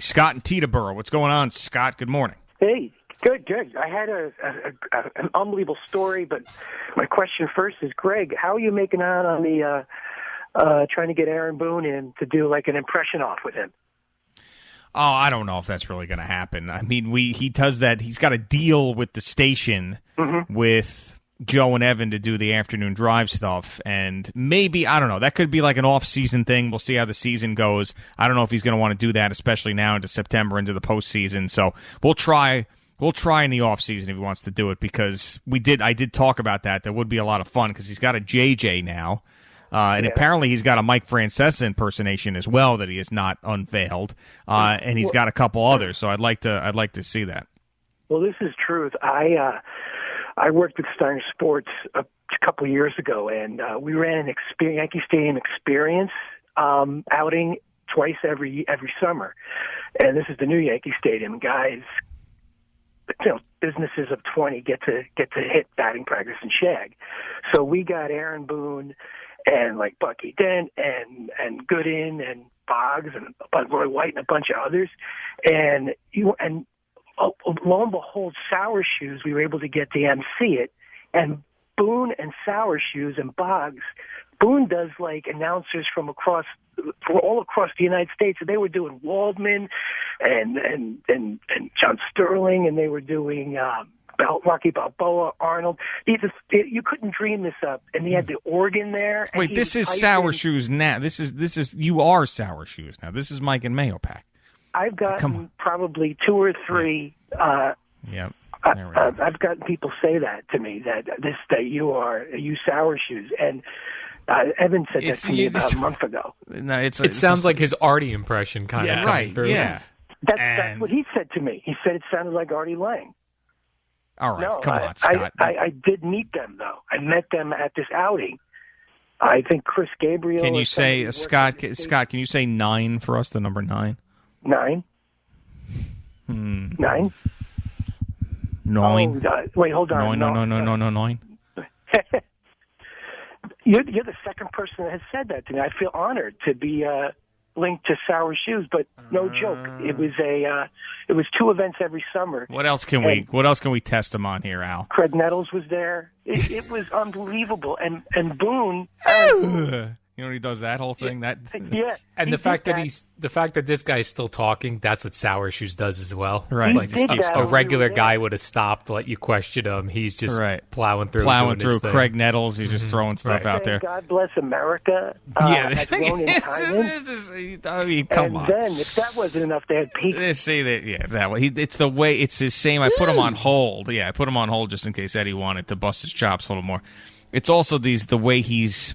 Scott in Teterboro. What's going on, Scott? Good morning. Hey, good. I had an unbelievable story, but my question first is, Greg, how are you making out on the trying to get Aaron Boone in to do like an impression off with him? Oh, I don't know if that's really going to happen. I mean, he does that. He's got a deal with the station with Joe and Evan to do the afternoon drive stuff, and maybe, I don't know, that could be like an off-season thing. We'll see how the season goes. I don't know if he's going to want to do that, especially now into September, into the postseason. So we'll try in the off-season if he wants to do it, because I did talk about that. That would be a lot of fun, because he's got a JJ now. And apparently he's got a Mike Francesa impersonation as well that he has not unveiled, and he's got a couple others. So I'd like to see that. Well, this is truth. I worked with Steiner Sports a couple of years ago, and we ran an Yankee Stadium experience outing twice every summer. And this is the new Yankee Stadium. Guys, businesses of 20 get to hit batting practice and shag. So we got Aaron Boone and like Bucky Dent and Gooden and Boggs and Roy White and a bunch of others, and lo and behold, Sour Shoes, we were able to get to MC it, and Boone and Sour Shoes and Boggs. Boone does like announcers from all across the United States, and they were doing Waldman and John Sterling, and they were doing Rocky Balboa, Arnold. You couldn't dream this up, and he had the organ there. Wait, this is Sour Shoes now. This is you are Sour Shoes now. This is Mike and Mayo Pack. I've gotten probably 2 or 3. I've gotten people say that to me, that you Sour Shoes, and Evan said that to me about a month ago. No, it sounds like his Artie impression kind of right. through. Yeah, that's what he said to me. He said it sounded like Artie Lang. All right, no, come on, Scott. I did meet them, though. I met them at this outing. I think Chris Gabriel. Can you say, Scott, can you say 9 for us, the number 9? 9? 9? 9. Wait, hold on. No, 9. You're the second person that has said that to me. I feel honored to be linked to Sour Shoes, but no joke. It was 2 events every summer. What else can we test him on here, Al? Craig Nettles was there. It was unbelievable. And Boone. You know when he does that whole thing? And the fact that this guy's still talking, that's what Sour Shoes does as well. Right. Like a regular guy would have stopped to let you question him. He's just plowing through. Craig Nettles, he's just throwing stuff out there. God bless America. This come on. And then, if that wasn't enough, they had Pete. That way. It's the way. It's his same. I put him on hold. Yeah, I put him on hold just in case Eddie wanted to bust his chops a little more. It's also the way his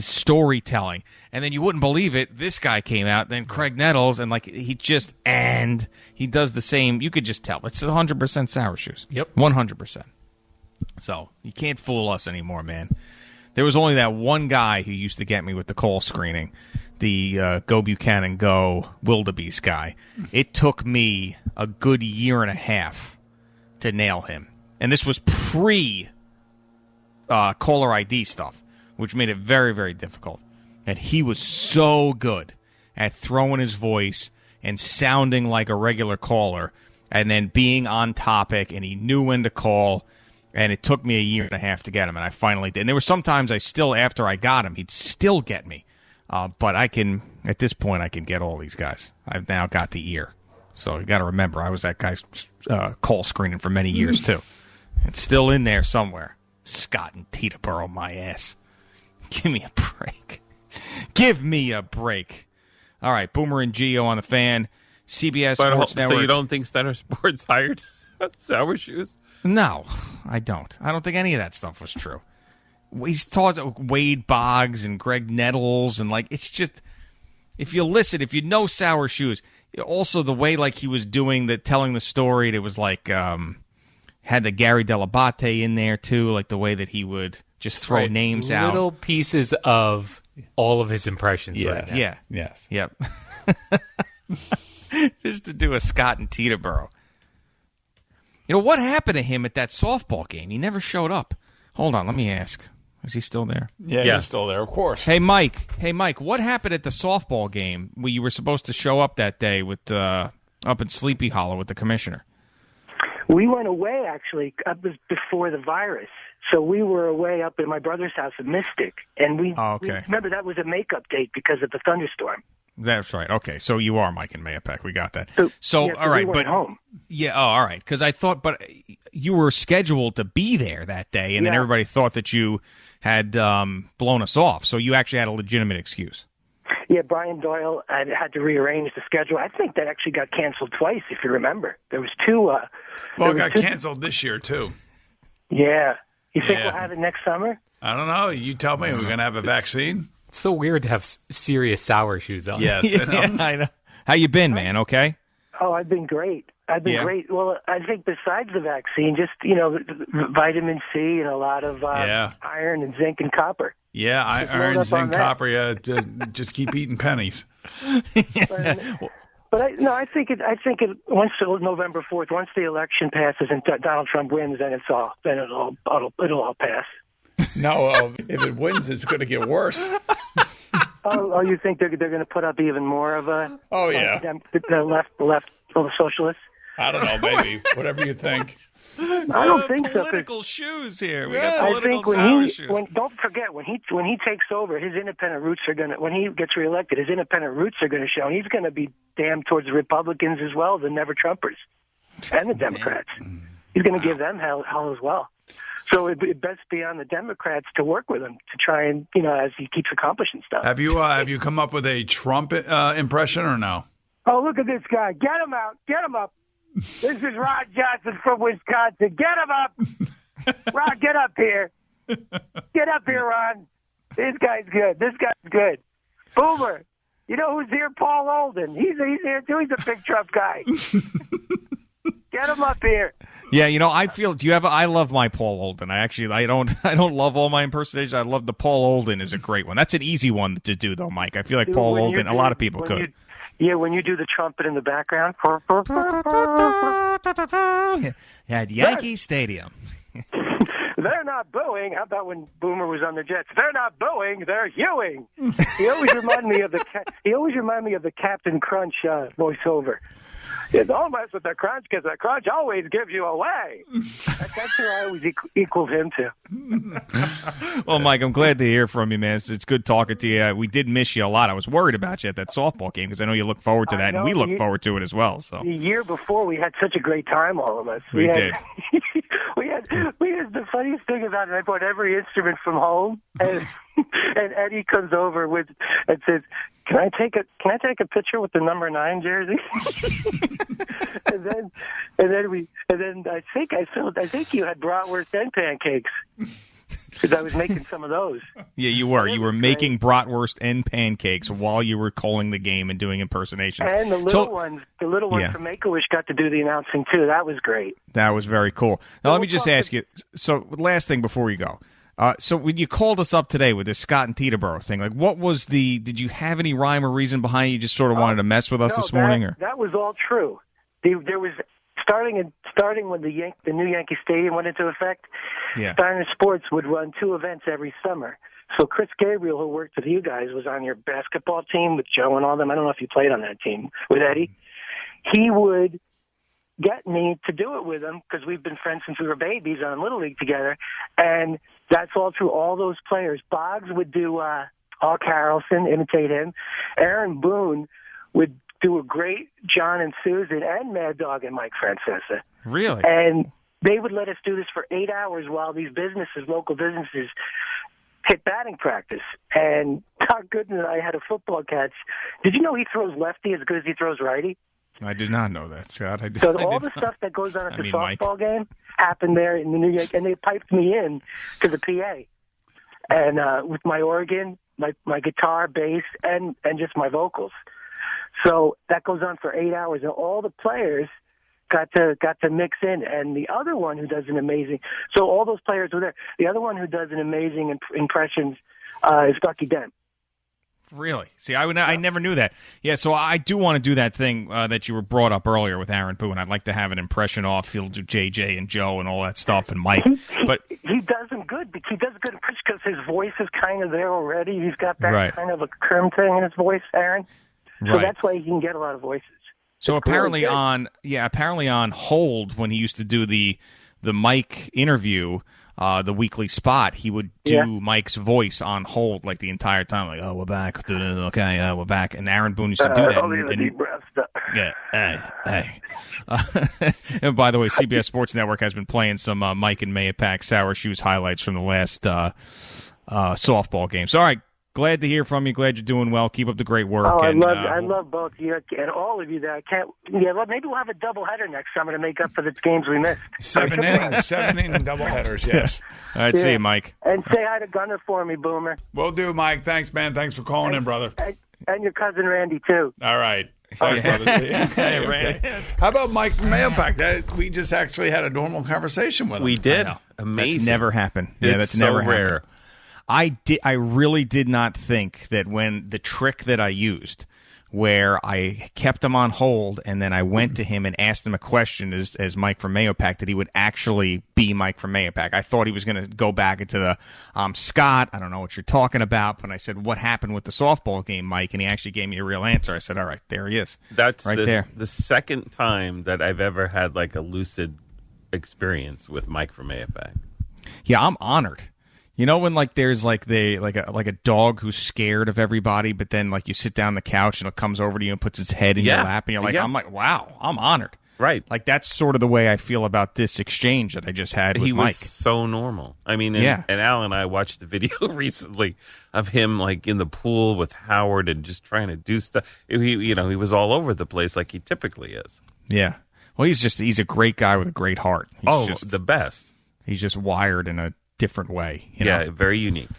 storytelling, and then you wouldn't believe it. This guy came out, then Craig Nettles, and he does the same. You could just tell it's 100% Sour Shoes. Yep, 100%. So you can't fool us anymore, man. There was only that one guy who used to get me with the call screening, the Go Buchanan Go Wildebeest guy. It took me a good year and a half to nail him, and this was pre caller ID stuff, which made it very, very difficult. And he was so good at throwing his voice and sounding like a regular caller and then being on topic, and he knew when to call, and it took me a year and a half to get him, and I finally did. And there were sometimes after I got him, he'd still get me. But at this point, I can get all these guys. I've now got the ear. So you got to remember, I was that guy's call screening for many years, too. It's still in there somewhere. Scott and Teterboro, my ass. Give me a break. Give me a break. All right, Boomer and Gio on the Fan. CBS Sports Network. So you don't think Steiner Sports hired Sour Shoes? No, I don't. I don't think any of that stuff was true. He's taught Wade Boggs and Greg Nettles, and it's just, if you listen, if you know Sour Shoes, also the way he was doing telling the story, it was had the Gary Delabate in there too, the way that he would just throw names out. Little pieces of all of his impressions right now. Yeah. Yes. Yep. Just to do a Scott and Teterboro. What happened to him at that softball game? He never showed up. Hold on, let me ask. Is he still there? Yeah, he's still there, of course. Hey, Mike, what happened at the softball game where you were supposed to show up that day with up in Sleepy Hollow with the commissioner? We went away, actually. It was before the virus. So we were away up in my brother's house in Mystic. And we remember that was a makeup date because of the thunderstorm. That's right. Okay, so you are Mike and Mayapack. We got that. So all we right, but home. Yeah, all right. Because I thought, but you were scheduled to be there that day, and then everybody thought that you had blown us off. So you actually had a legitimate excuse. Yeah, Brian Doyle had to rearrange the schedule. I think that actually got canceled twice, if you remember. There was two. Well, it got canceled this year too. Yeah, you think we'll have it next summer? I don't know. You tell me. We're going to have a vaccine. It's so weird to have serious sour shoes on. Yes. I know. How you been, man? Okay. Oh, I've been great. Great. Well, I think besides the vaccine, just vitamin C and a lot of iron and zinc and copper. Yeah, iron, zinc, copper. Yeah, just keep eating pennies. But I think once November 4th, once the election passes and Donald Trump wins, then it'll all pass. No, if it wins, it's going to get worse. Oh, you think they're going to put up even more of a? Oh yeah, the left, the socialists. I don't know, maybe whatever you think. I don't think so. Political shoes here. We got political shoes. Don't forget when he takes over, his independent roots are gonna. When he gets reelected, his independent roots are going to show, and he's going to be damned towards the Republicans as well, the Never Trumpers, and the Democrats. He's going to give them hell as well. So it best be on the Democrats to work with him to try and as he keeps accomplishing stuff. Have you come up with a Trump impression or no? Oh, look at this guy! Get him out! Get him up! This is Ron Johnson from Wisconsin. Get him up! Ron, get up here! Get up here, Ron! This guy's good. This guy's good. Boomer, you know who's here? Paul Olden. He's here too. He's a big Trump guy. Get him up here. Yeah, I feel. I love my Paul Olden. I don't love all my impersonations. I love the Paul Olden is a great one. That's an easy one to do though, Mike. I feel like Paul Olden. A lot of people could. When you do the trumpet in the background. At Yankee Stadium. They're not booing. How about when Boomer was on the Jets? They're not booing. They're hewing. He always reminded me of the Captain Crunch voiceover. Yeah, don't mess with the crunch because the crunch always gives you away. That's who I always equaled him to. Well, Mike, I'm glad to hear from you, man. It's good talking to you. We did miss you a lot. I was worried about you at that softball game because I know you look forward to that, and we look forward to it as well. So the year before, we had such a great time, all of us. We did. we had the funniest thing about it. I brought every instrument from home, and Eddie comes over and says, Can I take a picture with the number 9 jersey? and then I think you had bratwurst and pancakes because I was making some of those. Yeah, you were. You were making bratwurst and pancakes while you were calling the game and doing impersonations. And the little ones from Make-A-Wish got to do the announcing too. That was great. That was very cool. Now let me just ask you. So last thing before we go. So when you called us up today with this Scott and Teterboro thing, like what was did you have any rhyme or reason behind it? You just sort of wanted to mess with us this morning? Or? That was all true. There was, starting when the new Yankee Stadium went into effect, Steiner Sports would run 2 events every summer. So Chris Gabriel, who worked with you guys, was on your basketball team with Joe and all them. I don't know if you played on that team with Eddie. He would get me to do it with him because we've been friends since we were babies on Little League together. And that's all true. All those players. Boggs would do Al Carlson, imitate him. Aaron Boone would do a great John and Susan and Mad Dog and Mike Francesa. Really? And they would let us do this for 8 hours while these local businesses, hit batting practice. And Todd Gooden and I had a football catch. Did you know he throws lefty as good as he throws righty? I did not know that, Scott. All the stuff that goes on at the softball game happened there in the New York, and they piped me in to the PA, and with my organ, my guitar, bass, and just my vocals. So that goes on for 8 hours, and all the players got to mix in. And the other one who does an amazing, so all those players were there. The other one who does an amazing impressions is Ducky Dent. Really? See, I never knew that. Yeah, so I do want to do that thing that you were brought up earlier with Aaron Boone. I'd like to have an impression off. He'll do JJ and Joe and all that stuff and Mike. But he does them good. He does a good impression because his voice is kind of there already. He's got that kind of a Kerm thing in his voice, Aaron. So that's why he can get a lot of voices. So apparently on hold when he used to do the Mike interview, the weekly spot, he would do Mike's voice on hold like the entire time, like, "Oh, we're back. Okay, we're back." And Aaron Boone used to do that. Hey. And by the way, CBS Sports Network has been playing some Mike and Mayapak Sour Shoes highlights from the last softball game. So, all right. Glad to hear from you. Glad you're doing well. Keep up the great work. Oh, I love both of you and all of you. That I can't. Yeah, well, maybe we'll have a doubleheader next summer to make up for the games we missed. 7 inning doubleheaders. Yes. All right, see you, Mike. And say hi to Gunner for me, Boomer. Will do, Mike. Thanks, man. Thanks for calling in, brother. And your cousin Randy too. All right. Thanks, brother. Hey, Randy. How about Mike from Mayapak? We just actually had a normal conversation with him. We did. Amazing. That's never happened. That's never rare. Happened. I really did not think that when the trick that I used, where I kept him on hold and then I went to him and asked him a question as Mike from Mayapak, that he would actually be Mike from Mayapak. I thought he was going to go back into the Scott, I don't know what you're talking about, but I said, what happened with the softball game, Mike? And he actually gave me a real answer. I said, all right, there he is. That's right there. The second time that I've ever had like a lucid experience with Mike from Mayapak. Yeah, I'm honored. You know when like there's like a dog who's scared of everybody, but then like you sit down on the couch and it comes over to you and puts its head in your lap, and you're like, I'm like, wow, I'm honored. Right. Like that's sort of the way I feel about this exchange that I just had with Mike. He was so normal. I mean, and Al and I watched the video recently of him like in the pool with Howard and just trying to do stuff. He was all over the place like he typically is. Yeah. Well, he's a great guy with a great heart. He's the best. He's just wired in a different way. You know? Very unique.